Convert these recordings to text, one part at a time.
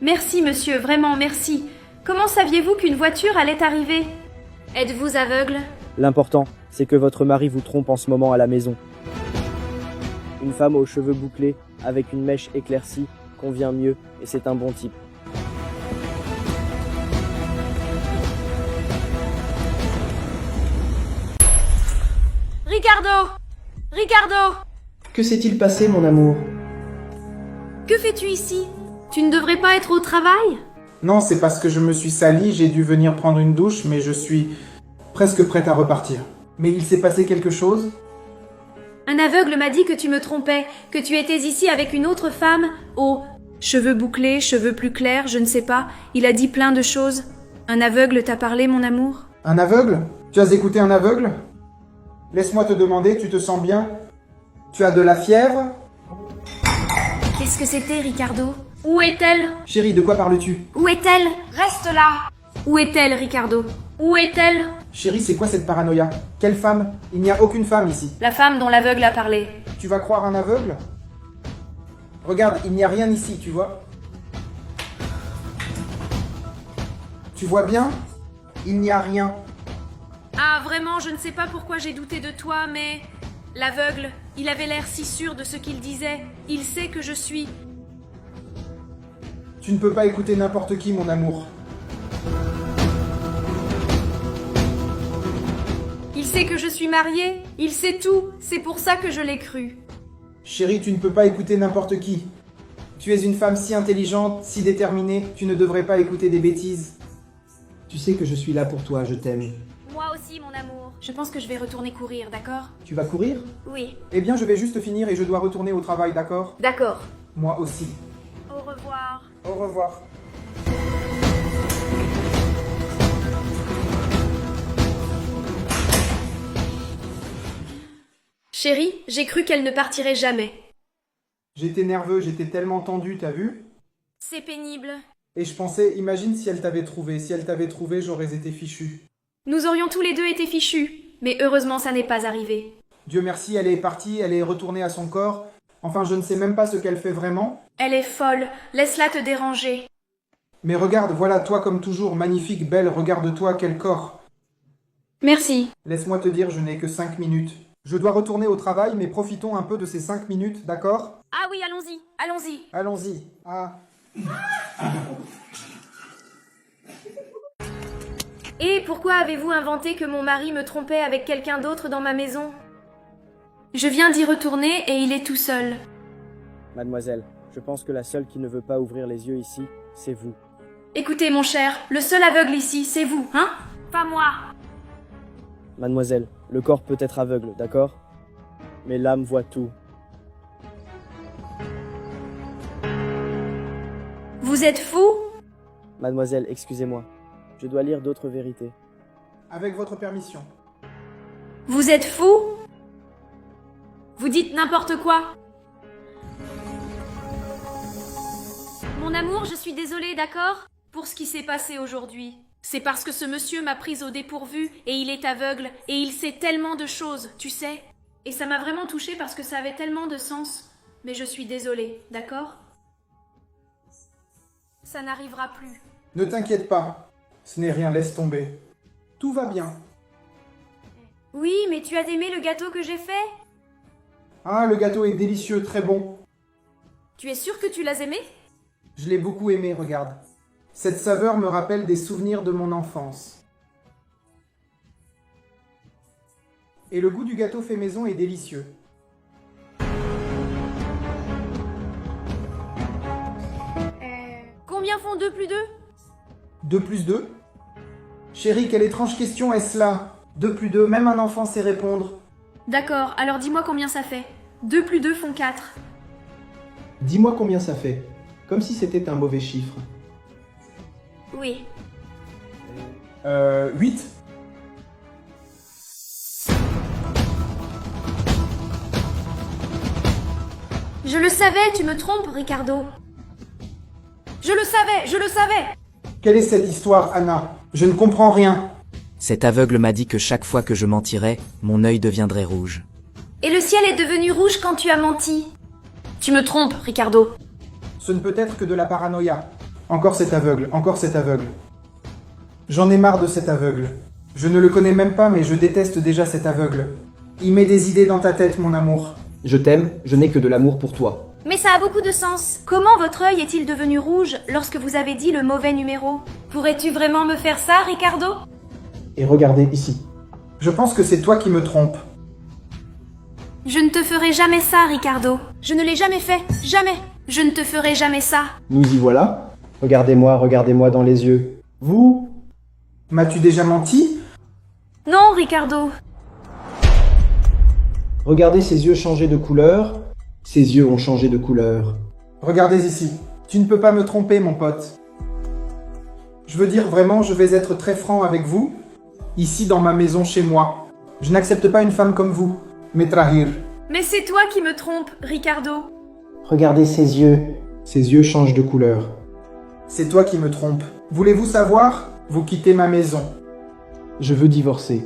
Merci, monsieur, vraiment merci. Comment saviez-vous qu'une voiture allait arriver? Êtes-vous aveugle? L'important, c'est que votre mari vous trompe en ce moment à la maison. Une femme aux cheveux bouclés, avec une mèche éclaircie, convient mieux, et c'est un bon type. Ricardo! Ricardo! Que s'est-il passé, mon amour? Que fais-tu ici? Tu ne devrais pas être au travail? Non, c'est parce que je me suis sali, j'ai dû venir prendre une douche, mais je suis presque prête à repartir. Mais il s'est passé quelque chose? Un aveugle m'a dit que tu me trompais, que tu étais ici avec une autre femme, aux cheveux bouclés, cheveux plus clairs, je ne sais pas. Il a dit plein de choses. Un aveugle t'a parlé, mon amour? Un aveugle? Tu as écouté un aveugle? Laisse-moi te demander, tu te sens bien? Tu as de la fièvre? Qu'est-ce que c'était, Ricardo? Où est-elle? Chérie, de quoi parles-tu? Où est-elle? Reste là! Où est-elle, Ricardo? Où est-elle? Chérie, c'est quoi cette paranoïa? Quelle femme? Il n'y a aucune femme ici. La femme dont l'aveugle a parlé. Tu vas croire un aveugle? Regarde, il n'y a rien ici, tu vois? Tu vois bien? Il n'y a rien. Ah, vraiment, je ne sais pas pourquoi j'ai douté de toi, mais... L'aveugle, il avait l'air si sûr de ce qu'il disait. Il sait que je suis... Tu ne peux pas écouter n'importe qui, mon amour. Il sait que je suis mariée. Il sait tout. C'est pour ça que je l'ai cru. Chérie, tu ne peux pas écouter n'importe qui. Tu es une femme si intelligente, si déterminée, tu ne devrais pas écouter des bêtises. Tu sais que je suis là pour toi, je t'aime. Moi aussi, mon amour. Je pense que je vais retourner courir, d'accord? Tu vas courir? Oui. Eh bien, je vais juste finir et je dois retourner au travail, d'accord? D'accord. Moi aussi. Au revoir. Au revoir. Chérie, j'ai cru qu'elle ne partirait jamais. J'étais nerveux, j'étais tellement tendu, t'as vu? C'est pénible. Et je pensais, imagine si elle t'avait trouvé. Si elle t'avait trouvé, j'aurais été fichu. Nous aurions tous les deux été fichus. Mais heureusement, ça n'est pas arrivé. Dieu merci, elle est partie, elle est retournée à son corps. Enfin, je ne sais même pas ce qu'elle fait vraiment. Elle est folle. Laisse-la te déranger. Mais regarde, voilà, toi comme toujours, magnifique, belle, regarde-toi, quel corps. Merci. Laisse-moi te dire, je n'ai que 5 minutes. Je dois retourner au travail, mais profitons un peu de ces 5 minutes, d'accord? Ah oui, allons-y. Allons-y. Allons-y. Ah. Et pourquoi avez-vous inventé que mon mari me trompait avec quelqu'un d'autre dans ma maison? Je viens d'y retourner et il est tout seul. Mademoiselle, je pense que la seule qui ne veut pas ouvrir les yeux ici, c'est vous. Écoutez, mon cher, le seul aveugle ici, c'est vous, hein? Pas moi. Mademoiselle, le corps peut être aveugle, d'accord? Mais l'âme voit tout. Vous êtes fou? Mademoiselle, excusez-moi. Je dois lire d'autres vérités. Avec votre permission. Vous êtes fou? Vous dites n'importe quoi. Mon amour, je suis désolée, d'accord? Pour ce qui s'est passé aujourd'hui. C'est parce que ce monsieur m'a prise au dépourvu et il est aveugle et il sait tellement de choses, tu sais. Et ça m'a vraiment touchée parce que ça avait tellement de sens. Mais je suis désolée, d'accord? Ça n'arrivera plus. Ne t'inquiète pas. Ce n'est rien, laisse tomber. Tout va bien. Oui, mais tu as aimé le gâteau que j'ai fait? Ah, le gâteau est délicieux, très bon. Tu es sûr que tu l'as aimé? Je l'ai beaucoup aimé, regarde. Cette saveur me rappelle des souvenirs de mon enfance. Et le goût du gâteau fait maison est délicieux. Combien font 2 plus 2? 2 plus 2? Chérie, quelle étrange question est-ce là? 2 plus 2, même un enfant sait répondre. D'accord, alors dis-moi combien ça fait. 2 plus 2 font 4. Dis-moi combien ça fait. Comme si c'était un mauvais chiffre. Oui. 8? Je le savais, tu me trompes, Ricardo. Je le savais. Quelle est cette histoire, Anna? Je ne comprends rien. Cet aveugle m'a dit que chaque fois que je mentirais, mon œil deviendrait rouge. Et le ciel est devenu rouge quand tu as menti. Tu me trompes, Ricardo. Ce ne peut être que de la paranoïa. Encore cet aveugle, encore cet aveugle. J'en ai marre de cet aveugle. Je ne le connais même pas, mais je déteste déjà cet aveugle. Il met des idées dans ta tête, mon amour. Je t'aime, je n'ai que de l'amour pour toi. Mais ça a beaucoup de sens. Comment votre œil est-il devenu rouge lorsque vous avez dit le mauvais numéro? Pourrais-tu vraiment me faire ça, Ricardo? Et regardez ici. Je pense que c'est toi qui me trompes. Je ne te ferai jamais ça, Ricardo. Je ne l'ai jamais fait. Jamais. Je ne te ferai jamais ça. Nous y voilà. Regardez-moi dans les yeux. Vous? M'as-tu déjà menti? Non, Ricardo. Regardez ses yeux changer de couleur. Ses yeux ont changé de couleur. Regardez ici. Tu ne peux pas me tromper, mon pote. Je veux dire, vraiment, je vais être très franc avec vous. Ici, dans ma maison, chez moi. Je n'accepte pas une femme comme vous. Metrahir. Mais c'est toi qui me trompes, Ricardo. Regardez ses yeux. Ses yeux changent de couleur. C'est toi qui me trompes. Voulez-vous savoir? Vous quittez ma maison. Je veux divorcer.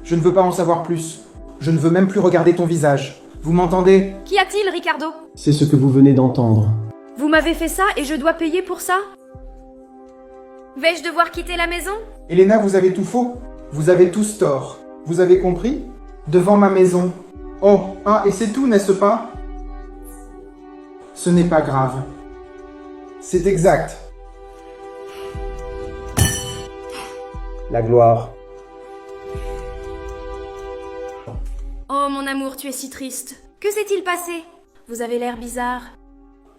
Je ne veux pas en savoir plus. Je ne veux même plus regarder ton visage. Vous m'entendez? Qu'y a-t-il, Ricardo? C'est ce que vous venez d'entendre. Vous m'avez fait ça et je dois payer pour ça? Vais-je devoir quitter la maison? Elena, vous avez tout faux. Vous avez tous tort. Vous avez compris? Devant ma maison. Oh, ah, et c'est tout, n'est-ce pas? Ce n'est pas grave. C'est exact. La gloire. Oh, mon amour, tu es si triste. Que s'est-il passé? Vous avez l'air bizarre.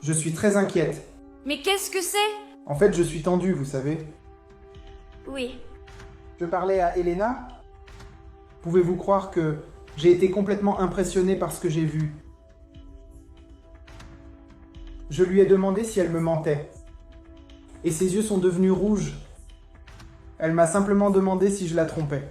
Je suis très inquiète. Mais qu'est-ce que c'est? En fait, je suis tendu, vous savez. Oui. Je parlais à Elena. Pouvez-vous croire que j'ai été complètement impressionné par ce que j'ai vu? Je lui ai demandé si elle me mentait. Et ses yeux sont devenus rouges. Elle m'a simplement demandé si je la trompais.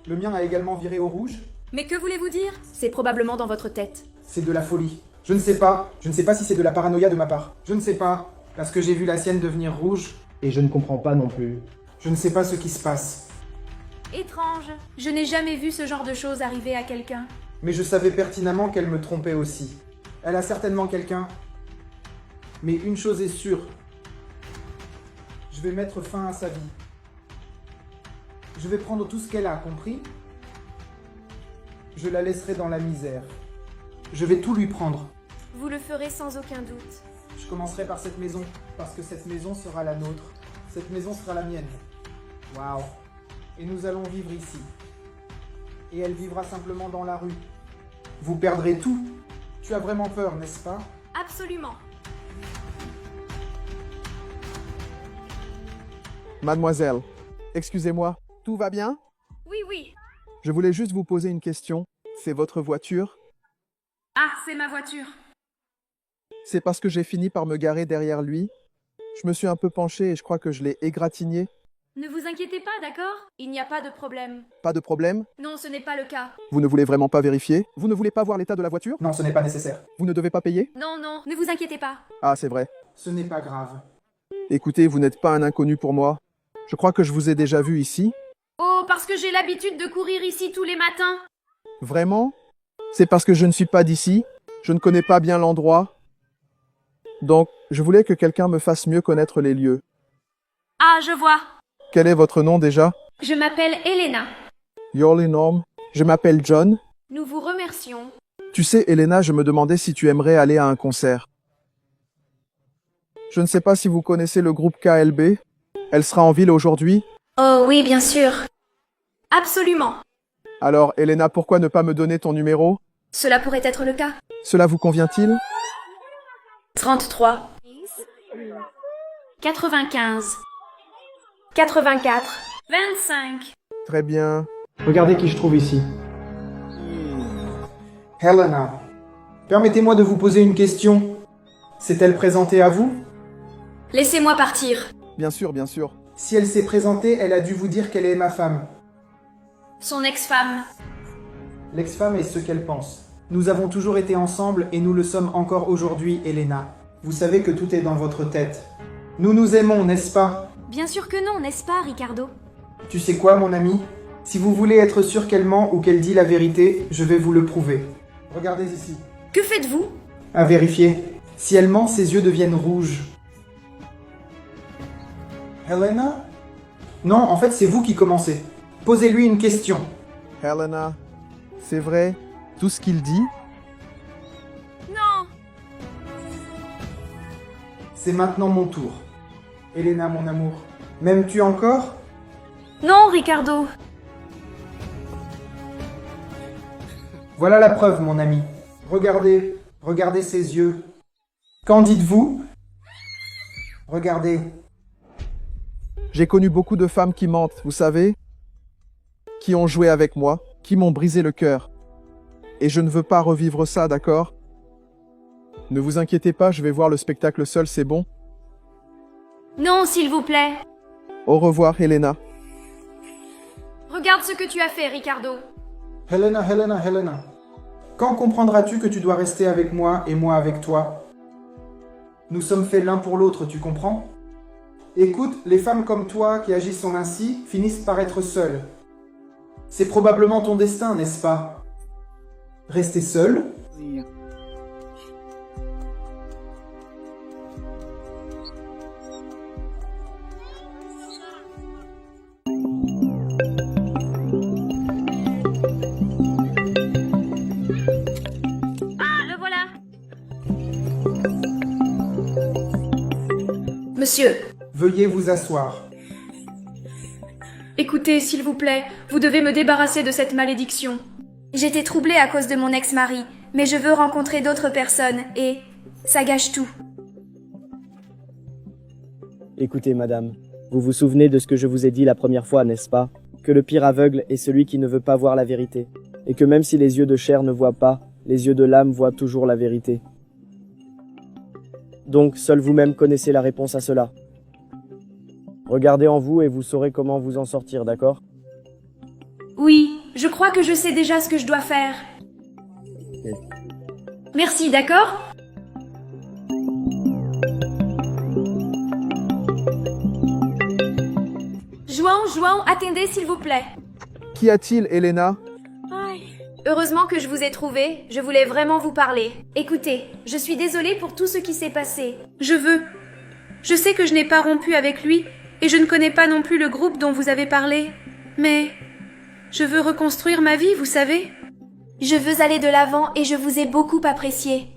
Le mien a également viré au rouge. Mais que voulez-vous dire? C'est probablement dans votre tête. C'est de la folie. Je ne sais pas. Je ne sais pas si c'est de la paranoïa de ma part. Je ne sais pas. Parce que j'ai vu la sienne devenir rouge. Et je ne comprends pas non plus. Je ne sais pas ce qui se passe. Étrange. Je n'ai jamais vu ce genre de choses arriver à quelqu'un. Mais je savais pertinemment qu'elle me trompait aussi. Elle a certainement quelqu'un. Mais une chose est sûre. Je vais mettre fin à sa vie. Je vais prendre tout ce qu'elle a, compris? Je la laisserai dans la misère. Je vais tout lui prendre. Vous le ferez sans aucun doute. Je commencerai par cette maison, parce que cette maison sera la nôtre. Cette maison sera la mienne. Waouh. Et nous allons vivre ici. Et elle vivra simplement dans la rue. Vous perdrez tout. Tu as vraiment peur, n'est-ce pas? Absolument. Mademoiselle, excusez-moi, tout va bien? Oui, oui. Je voulais juste vous poser une question. C'est votre voiture? Ah, c'est ma voiture. C'est parce que j'ai fini par me garer derrière lui. Je me suis un peu penché et je crois que je l'ai égratigné. Ne vous inquiétez pas, d'accord? Il n'y a pas de problème. Pas de problème? Non, ce n'est pas le cas. Vous ne voulez vraiment pas vérifier? Vous ne voulez pas voir l'état de la voiture? Non, ce n'est pas nécessaire. Vous ne devez pas payer? Non, non, ne vous inquiétez pas. Ah, c'est vrai. Ce n'est pas grave. Écoutez, vous n'êtes pas un inconnu pour moi. Je crois que je vous ai déjà vu ici. Oh, parce que j'ai l'habitude de courir ici tous les matins. Vraiment? C'est parce que je ne suis pas d'ici. Je ne connais pas bien l'endroit. Donc, je voulais que quelqu'un me fasse mieux connaître les lieux. Ah, je vois. Quel est votre nom déjà? Je m'appelle Elena. Yorli Norm. Je m'appelle John. Nous vous remercions. Tu sais, Elena, je me demandais si tu aimerais aller à un concert. Je ne sais pas si vous connaissez le groupe KLB. Elle sera en ville aujourd'hui. Oh oui, bien sûr. Absolument. Alors, Elena, pourquoi ne pas me donner ton numéro? Cela pourrait être le cas. Cela vous convient-il? 33. 95. 84. 25. Très bien. Regardez qui je trouve ici. Helena, permettez-moi de vous poser une question. S'est-elle présentée à vous? Laissez-moi partir. Bien sûr, bien sûr. Si elle s'est présentée, elle a dû vous dire qu'elle est ma femme. Son ex-femme. L'ex-femme est ce qu'elle pense. Nous avons toujours été ensemble et nous le sommes encore aujourd'hui, Elena. Vous savez que tout est dans votre tête. Nous nous aimons, n'est-ce pas? Bien sûr que non, n'est-ce pas, Ricardo? Tu sais quoi, mon ami? Si vous voulez être sûr qu'elle ment ou qu'elle dit la vérité, je vais vous le prouver. Regardez ici. Que faites-vous? À vérifier. Si elle ment, ses yeux deviennent rouges. Helena? Non, en fait, c'est vous qui commencez. Posez-lui une question. Helena, c'est vrai, tout ce qu'il dit? Non! C'est maintenant mon tour. Helena, mon amour, m'aimes-tu encore? Non, Ricardo! Voilà la preuve, mon ami. Regardez, regardez ses yeux. Qu'en dites-vous? Regardez. J'ai connu beaucoup de femmes qui mentent, vous savez? Qui ont joué avec moi, qui m'ont brisé le cœur. Et je ne veux pas revivre ça, d'accord? Ne vous inquiétez pas, je vais voir le spectacle seul, c'est bon? Non, s'il vous plaît! Au revoir, Helena. Regarde ce que tu as fait, Ricardo! Helena, Helena, Helena. Quand comprendras-tu que tu dois rester avec moi et moi avec toi? Nous sommes faits l'un pour l'autre, tu comprends? Écoute, les femmes comme toi qui agissent ainsi finissent par être seules. C'est probablement ton destin, n'est-ce pas? Rester seule? Le voilà! Monsieur, Veuillez vous asseoir. écoutez, s'il vous plaît, vous devez me débarrasser de cette malédiction. J'étais troublée à cause de mon ex-mari, mais je veux rencontrer d'autres personnes et ça gâche tout. Écoutez, madame, vous vous souvenez de ce que je vous ai dit la première fois, n'est-ce pas? Que le pire aveugle est celui qui ne veut pas voir la vérité. Et que même si les yeux de chair ne voient pas, les yeux de l'âme voient toujours la vérité. Donc, seul vous-même connaissez la réponse à cela. Regardez en vous et vous saurez comment vous en sortir, d'accord? Oui, je crois que je sais déjà ce que je dois faire. Merci, d'accord? Jouan, attendez s'il vous plaît. Qu'y a-t-il, Helena? Heureusement que je vous ai trouvé, je voulais vraiment vous parler. Écoutez, je suis désolée pour tout ce qui s'est passé. Je sais que je n'ai pas rompu avec lui, et je ne connais pas non plus le groupe dont vous avez parlé. Mais je veux reconstruire ma vie, vous savez. Je veux aller de l'avant et je vous ai beaucoup apprécié.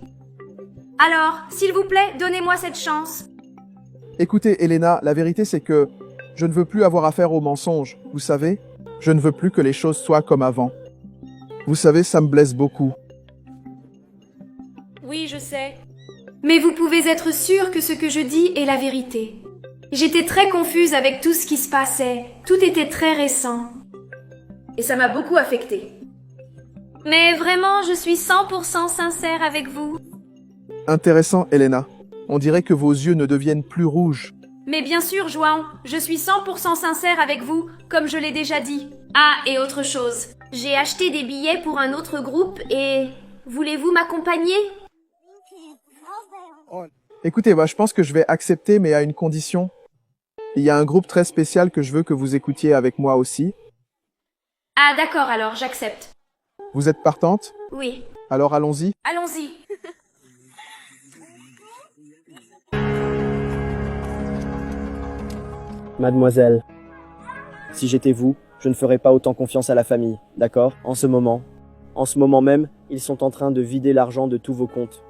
Alors, s'il vous plaît, donnez-moi cette chance. Écoutez, Helena, la vérité c'est que je ne veux plus avoir affaire aux mensonges, vous savez? Je ne veux plus que les choses soient comme avant. Vous savez, ça me blesse beaucoup. Oui, je sais. Mais vous pouvez être sûr que ce que je dis est la vérité. J'étais très confuse avec tout ce qui se passait. Tout était très récent. Et ça m'a beaucoup affectée. Mais vraiment, je suis 100% sincère avec vous. Intéressant, Helena. On dirait que vos yeux ne deviennent plus rouges. Mais bien sûr, João, je suis 100% sincère avec vous, comme je l'ai déjà dit. Ah, et autre chose. J'ai acheté des billets pour un autre groupe et... Voulez-vous m'accompagner? Écoutez, je pense que je vais accepter, mais à une condition. Il y a un groupe très spécial que je veux que vous écoutiez avec moi aussi. Ah, d'accord, alors, j'accepte. Vous êtes partante? Oui. Alors allons-y. Allons-y. Mademoiselle, si j'étais vous, je ne ferais pas autant confiance à la famille, d'accord? En ce moment même, ils sont en train de vider l'argent de tous vos comptes.